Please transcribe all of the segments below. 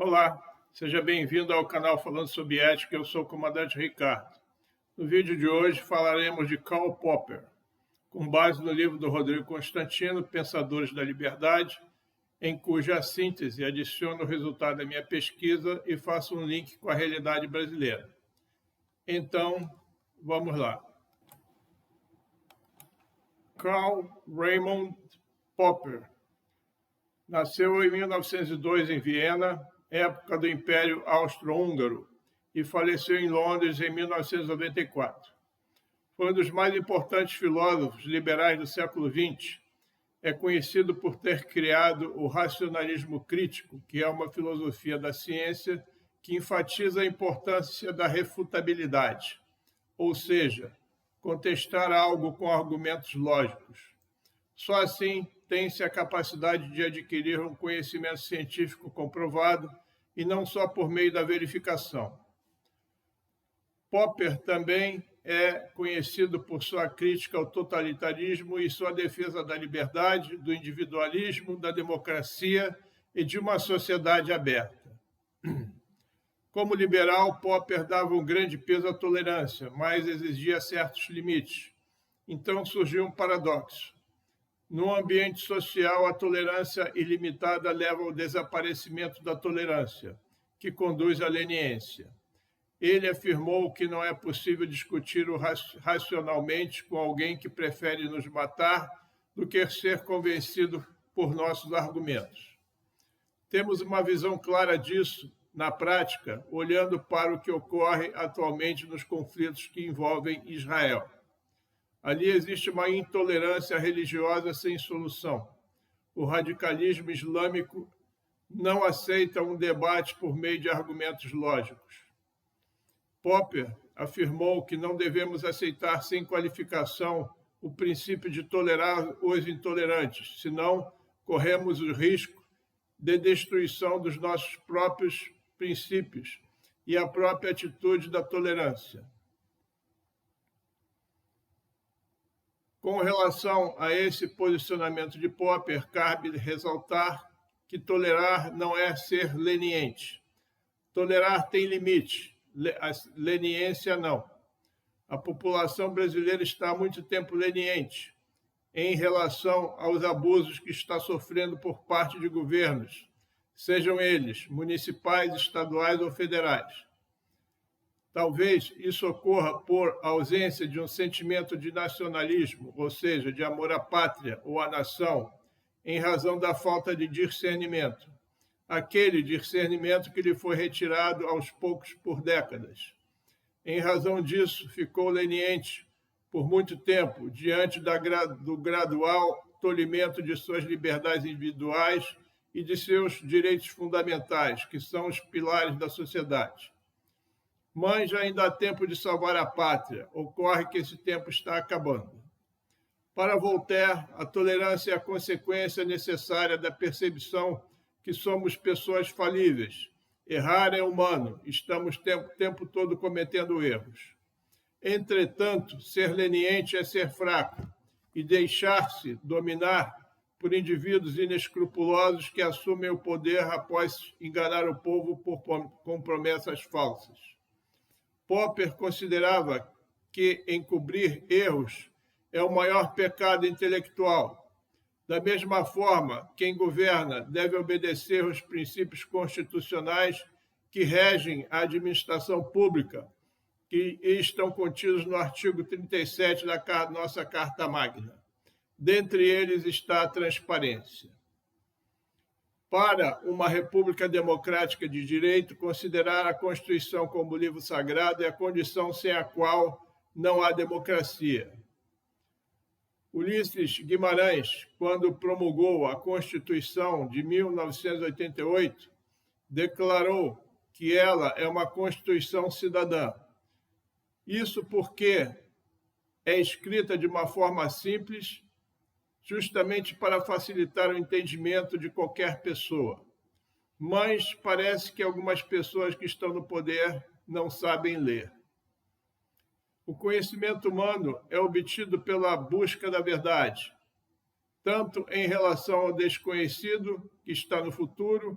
Olá, seja bem-vindo ao canal Falando sobre Ética. Eu sou o comandante Ricardo. No vídeo de hoje falaremos de Karl Popper, com base no livro do Rodrigo Constantino, Pensadores da Liberdade, em cuja síntese adiciono o resultado da minha pesquisa e faço um link com a realidade brasileira. Então, vamos lá. Karl Raimund Popper nasceu em 1902 em Viena, época do Império Austro-Húngaro, e faleceu em Londres em 1994. Foi um dos mais importantes filósofos liberais do século XX. É conhecido por ter criado o racionalismo crítico, que é uma filosofia da ciência que enfatiza a importância da refutabilidade, ou seja, contestar algo com argumentos lógicos. Só assim tem-se a capacidade de adquirir um conhecimento científico comprovado e não só por meio da verificação. Popper também é conhecido por sua crítica ao totalitarismo e sua defesa da liberdade, do individualismo, da democracia e de uma sociedade aberta. Como liberal, Popper dava um grande peso à tolerância, mas exigia certos limites. Então surgiu um paradoxo. No ambiente social, a tolerância ilimitada leva ao desaparecimento da tolerância, que conduz à leniência. Ele afirmou que não é possível discutir racionalmente com alguém que prefere nos matar do que ser convencido por nossos argumentos. Temos uma visão clara disso, na prática, olhando para o que ocorre atualmente nos conflitos que envolvem Israel. Ali existe uma intolerância religiosa sem solução. O radicalismo islâmico não aceita um debate por meio de argumentos lógicos. Popper afirmou que não devemos aceitar sem qualificação o princípio de tolerar os intolerantes, senão corremos o risco de destruição dos nossos próprios princípios e a própria atitude da tolerância. Com relação a esse posicionamento de Popper, cabe ressaltar que tolerar não é ser leniente. Tolerar tem limite, a leniência não. A população brasileira está há muito tempo leniente em relação aos abusos que está sofrendo por parte de governos, sejam eles municipais, estaduais ou federais. Talvez isso ocorra por ausência de um sentimento de nacionalismo, ou seja, de amor à pátria ou à nação, em razão da falta de discernimento. Aquele discernimento que lhe foi retirado aos poucos por décadas. Em razão disso, ficou leniente por muito tempo, diante do gradual tolimento de suas liberdades individuais e de seus direitos fundamentais, que são os pilares da sociedade. Mas ainda há tempo de salvar a pátria. Ocorre que esse tempo está acabando. Para Voltaire, a tolerância é a consequência necessária da percepção que somos pessoas falíveis. Errar é humano, estamos o tempo todo cometendo erros. Entretanto, ser leniente é ser fraco e deixar-se dominar por indivíduos inescrupulosos que assumem o poder após enganar o povo com promessas falsas. Popper considerava que encobrir erros é o maior pecado intelectual. Da mesma forma, quem governa deve obedecer os princípios constitucionais que regem a administração pública, que estão contidos no artigo 37 da nossa Carta Magna. Dentre eles está a transparência. Para uma república democrática de direito, considerar a Constituição como livro sagrado é a condição sem a qual não há democracia. Ulisses Guimarães, quando promulgou a Constituição de 1988, declarou que ela é uma Constituição cidadã. Isso porque é escrita de uma forma simples, justamente para facilitar o entendimento de qualquer pessoa. Mas parece que algumas pessoas que estão no poder não sabem ler. O conhecimento humano é obtido pela busca da verdade, tanto em relação ao desconhecido que está no futuro,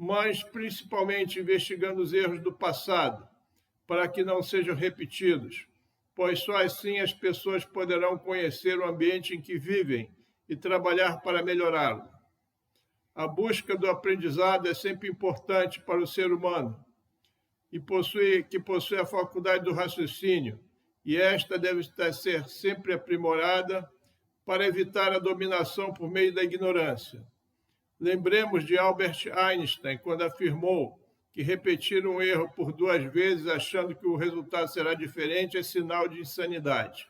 mas principalmente investigando os erros do passado, para que não sejam repetidos, pois só assim as pessoas poderão conhecer o ambiente em que vivem e trabalhar para melhorá-lo. A busca do aprendizado é sempre importante para o ser humano, e possui a faculdade do raciocínio, e esta deve ser sempre aprimorada para evitar a dominação por meio da ignorância. Lembremos de Albert Einstein, quando afirmou que repetir um erro por 2 vezes achando que o resultado será diferente é sinal de insanidade.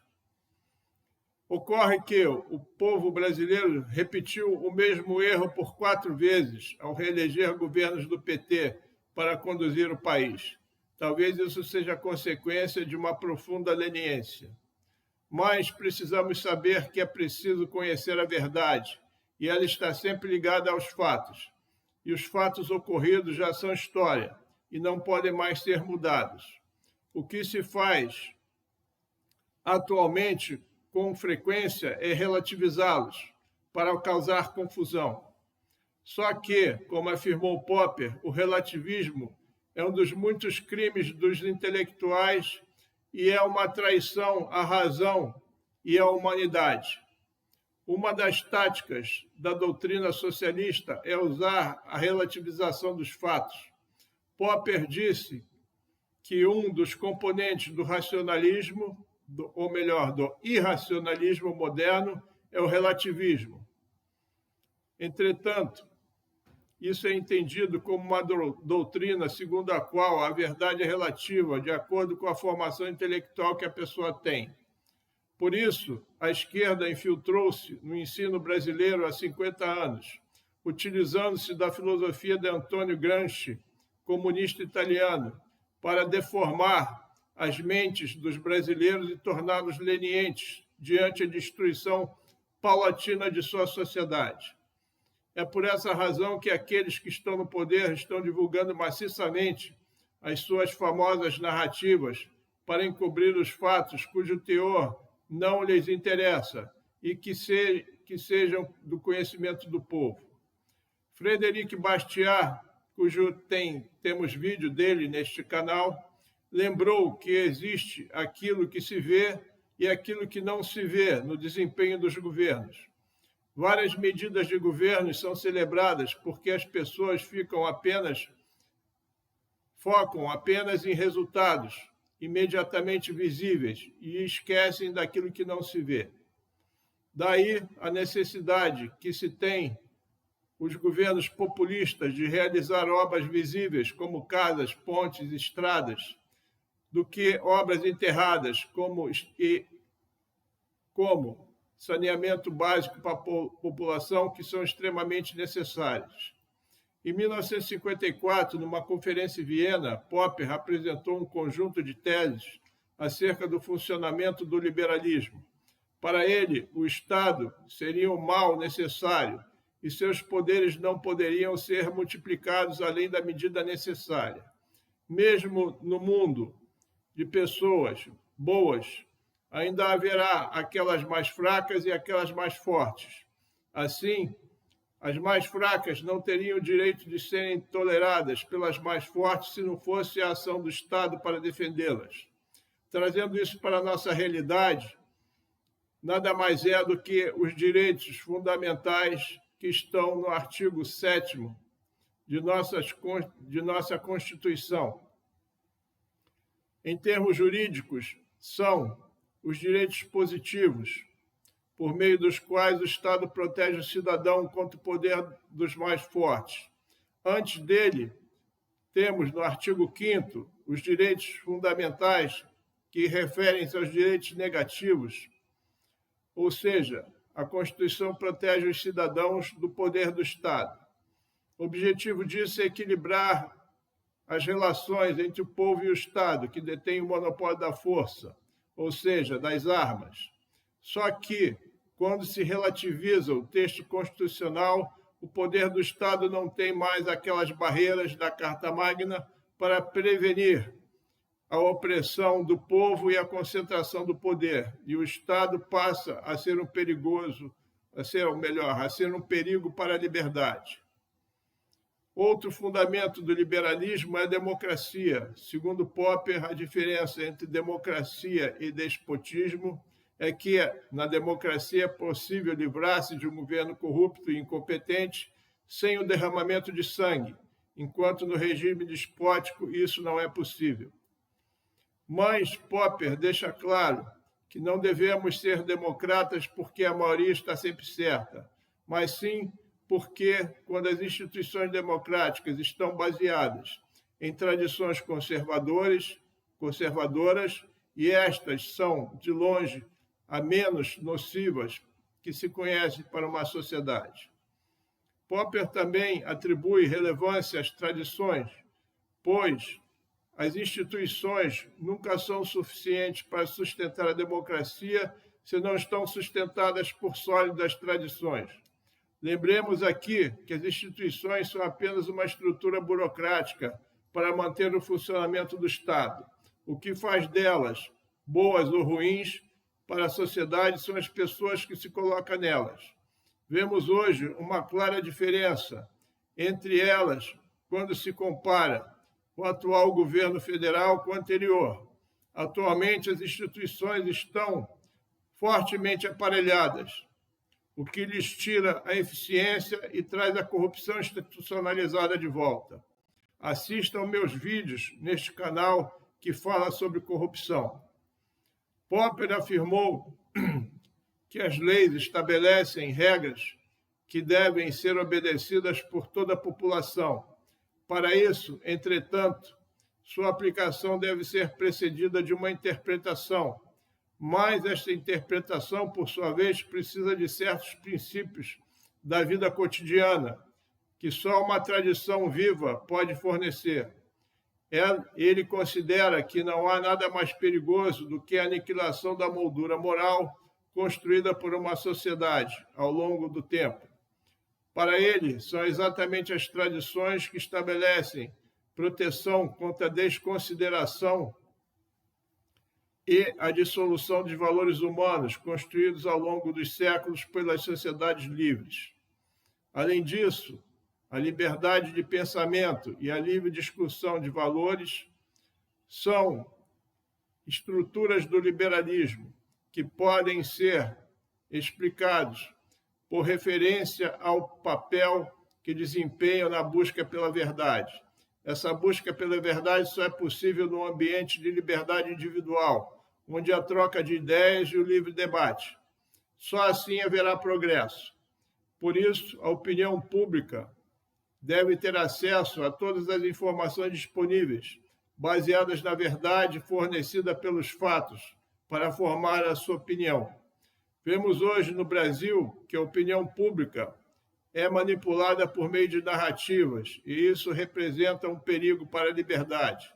Ocorre que o povo brasileiro repetiu o mesmo erro por 4 vezes ao reeleger governos do PT para conduzir o país. Talvez isso seja consequência de uma profunda leniência. Mas precisamos saber que é preciso conhecer a verdade, e ela está sempre ligada aos fatos. E os fatos ocorridos já são história, e não podem mais ser mudados. O que se faz atualmente, com frequência, é relativizá-los, para causar confusão. Só que, como afirmou Popper, o relativismo é um dos muitos crimes dos intelectuais e é uma traição à razão e à humanidade. Uma das táticas da doutrina socialista é usar a relativização dos fatos. Popper disse que um dos componentes do racionalismo, ou melhor, do irracionalismo moderno, é o relativismo. Entretanto, isso é entendido como uma doutrina segundo a qual a verdade é relativa, de acordo com a formação intelectual que a pessoa tem. Por isso, a esquerda infiltrou-se no ensino brasileiro há 50 anos, utilizando-se da filosofia de Antonio Gramsci, comunista italiano, para deformar as mentes dos brasileiros e torná-los lenientes diante da destruição paulatina de sua sociedade. É por essa razão que aqueles que estão no poder estão divulgando maciçamente as suas famosas narrativas para encobrir os fatos cujo teor não lhes interessa e que sejam do conhecimento do povo. Frederic Bastiat, temos vídeo dele neste canal, lembrou que existe aquilo que se vê e aquilo que não se vê no desempenho dos governos. Várias medidas de governo são celebradas porque as pessoas focam apenas em resultados imediatamente visíveis e esquecem daquilo que não se vê. Daí a necessidade que se tem os governos populistas de realizar obras visíveis como casas, pontes, estradas, do que obras enterradas como saneamento básico para a população, que são extremamente necessários. Em 1954, numa conferência em Viena, Popper apresentou um conjunto de teses acerca do funcionamento do liberalismo. Para ele, o Estado seria um mal necessário e seus poderes não poderiam ser multiplicados além da medida necessária. Mesmo no mundo de pessoas boas, ainda haverá aquelas mais fracas e aquelas mais fortes. Assim, as mais fracas não teriam o direito de serem toleradas pelas mais fortes se não fosse a ação do Estado para defendê-las. Trazendo isso para a nossa realidade, nada mais é do que os direitos fundamentais que estão no artigo 7º de nossa Constituição. Em termos jurídicos, são os direitos positivos, por meio dos quais o Estado protege o cidadão contra o poder dos mais fortes. Antes dele, temos no artigo 5º os direitos fundamentais que referem-se aos direitos negativos, ou seja, a Constituição protege os cidadãos do poder do Estado. O objetivo disso é equilibrar as relações entre o povo e o Estado, que detém o monopólio da força, ou seja, das armas. Só que, quando se relativiza o texto constitucional, o poder do Estado não tem mais aquelas barreiras da Carta Magna para prevenir a opressão do povo e a concentração do poder. E o Estado passa a ser um perigo para a liberdade. Outro fundamento do liberalismo é a democracia. Segundo Popper, a diferença entre democracia e despotismo é que, na democracia, é possível livrar-se de um governo corrupto e incompetente sem o derramamento de sangue, enquanto no regime despótico isso não é possível. Mas Popper deixa claro que não devemos ser democratas porque a maioria está sempre certa, mas sim porque, quando as instituições democráticas estão baseadas em tradições conservadoras, e estas são, de longe, as menos nocivas que se conhece para uma sociedade. Popper também atribui relevância às tradições, pois as instituições nunca são suficientes para sustentar a democracia se não estão sustentadas por sólidas tradições. Lembremos aqui que as instituições são apenas uma estrutura burocrática para manter o funcionamento do Estado. O que faz delas, boas ou ruins, para a sociedade são as pessoas que se colocam nelas. Vemos hoje uma clara diferença entre elas quando se compara o atual governo federal com o anterior. Atualmente, as instituições estão fortemente aparelhadas, o que lhes tira a eficiência e traz a corrupção institucionalizada de volta. Assistam meus vídeos neste canal que fala sobre corrupção. Popper afirmou que as leis estabelecem regras que devem ser obedecidas por toda a população. Para isso, entretanto, sua aplicação deve ser precedida de uma interpretação, mas esta interpretação, por sua vez, precisa de certos princípios da vida cotidiana, que só uma tradição viva pode fornecer. Ele considera que não há nada mais perigoso do que a aniquilação da moldura moral construída por uma sociedade ao longo do tempo. Para ele, são exatamente as tradições que estabelecem proteção contra a desconsideração e a dissolução dos valores humanos construídos ao longo dos séculos pelas sociedades livres. Além disso, a liberdade de pensamento e a livre discussão de valores são estruturas do liberalismo que podem ser explicados por referência ao papel que desempenham na busca pela verdade. Essa busca pela verdade só é possível num ambiente de liberdade individual, onde a troca de ideias e o livre debate. Só assim haverá progresso. Por isso, a opinião pública deve ter acesso a todas as informações disponíveis, baseadas na verdade fornecida pelos fatos, para formar a sua opinião. Vemos hoje no Brasil que a opinião pública é manipulada por meio de narrativas, e isso representa um perigo para a liberdade.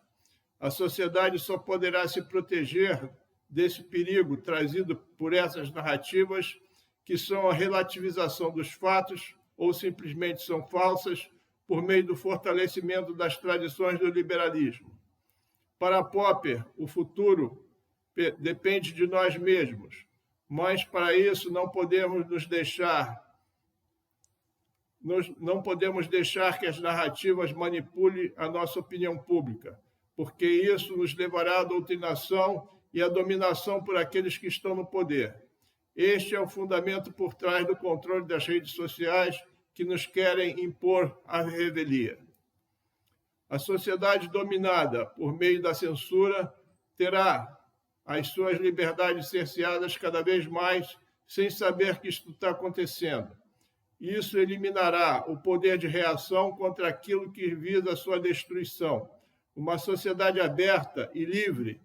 A sociedade só poderá se proteger desse perigo trazido por essas narrativas, que são a relativização dos fatos ou simplesmente são falsas, por meio do fortalecimento das tradições do liberalismo. Para Popper, o futuro depende de nós mesmos, mas para isso não podemos deixar que as narrativas manipulem a nossa opinião pública, porque isso nos levará à doutrinação e à dominação por aqueles que estão no poder. Este é o fundamento por trás do controle das redes sociais que nos querem impor a revelia. A sociedade dominada por meio da censura terá as suas liberdades cerceadas cada vez mais, sem saber que isto está acontecendo. Isso eliminará o poder de reação contra aquilo que visa a sua destruição. Uma sociedade aberta e livre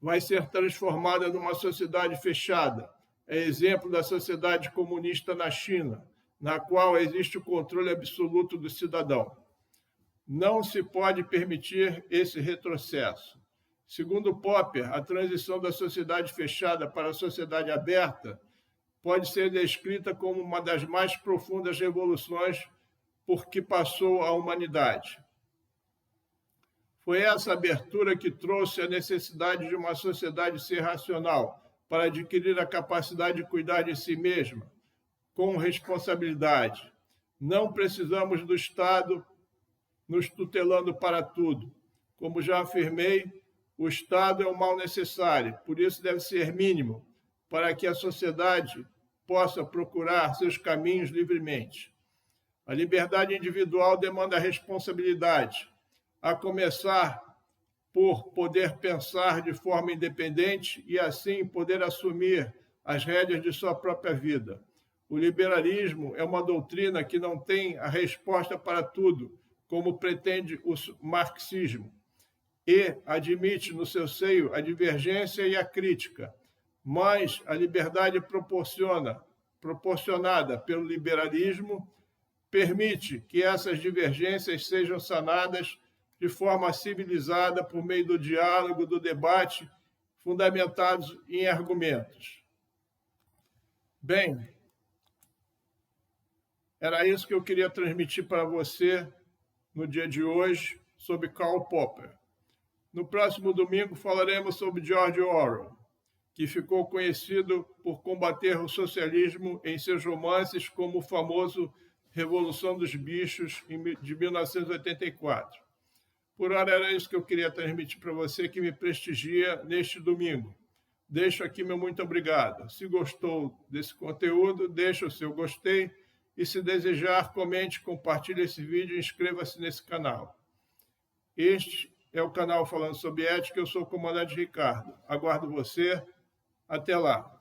vai ser transformada numa sociedade fechada. É exemplo da sociedade comunista na China, na qual existe o controle absoluto do cidadão. Não se pode permitir esse retrocesso. Segundo Popper, a transição da sociedade fechada para a sociedade aberta pode ser descrita como uma das mais profundas revoluções por que passou a humanidade. Foi essa abertura que trouxe a necessidade de uma sociedade ser racional, para adquirir a capacidade de cuidar de si mesma, com responsabilidade. Não precisamos do Estado nos tutelando para tudo. Como já afirmei, o Estado é um mal necessário, por isso deve ser mínimo, para que a sociedade possa procurar seus caminhos livremente. A liberdade individual demanda responsabilidade, a começar por poder pensar de forma independente e, assim, poder assumir as rédeas de sua própria vida. O liberalismo é uma doutrina que não tem a resposta para tudo, como pretende o marxismo, e admite no seu seio a divergência e a crítica, mas a liberdade proporcionada pelo liberalismo permite que essas divergências sejam sanadas de forma civilizada por meio do diálogo, do debate, fundamentados em argumentos. Bem, era isso que eu queria transmitir para você no dia de hoje sobre Karl Popper. No próximo domingo falaremos sobre George Orwell, que ficou conhecido por combater o socialismo em seus romances como o famoso Revolução dos Bichos, de 1984. Por hora era isso que eu queria transmitir para você que me prestigia neste domingo. Deixo aqui meu muito obrigado. Se gostou desse conteúdo, deixa o seu gostei e, se desejar, comente, compartilhe esse vídeo e inscreva-se nesse canal. Este é o canal Falando sobre Ética, eu sou o comandante Ricardo. Aguardo você. Até lá.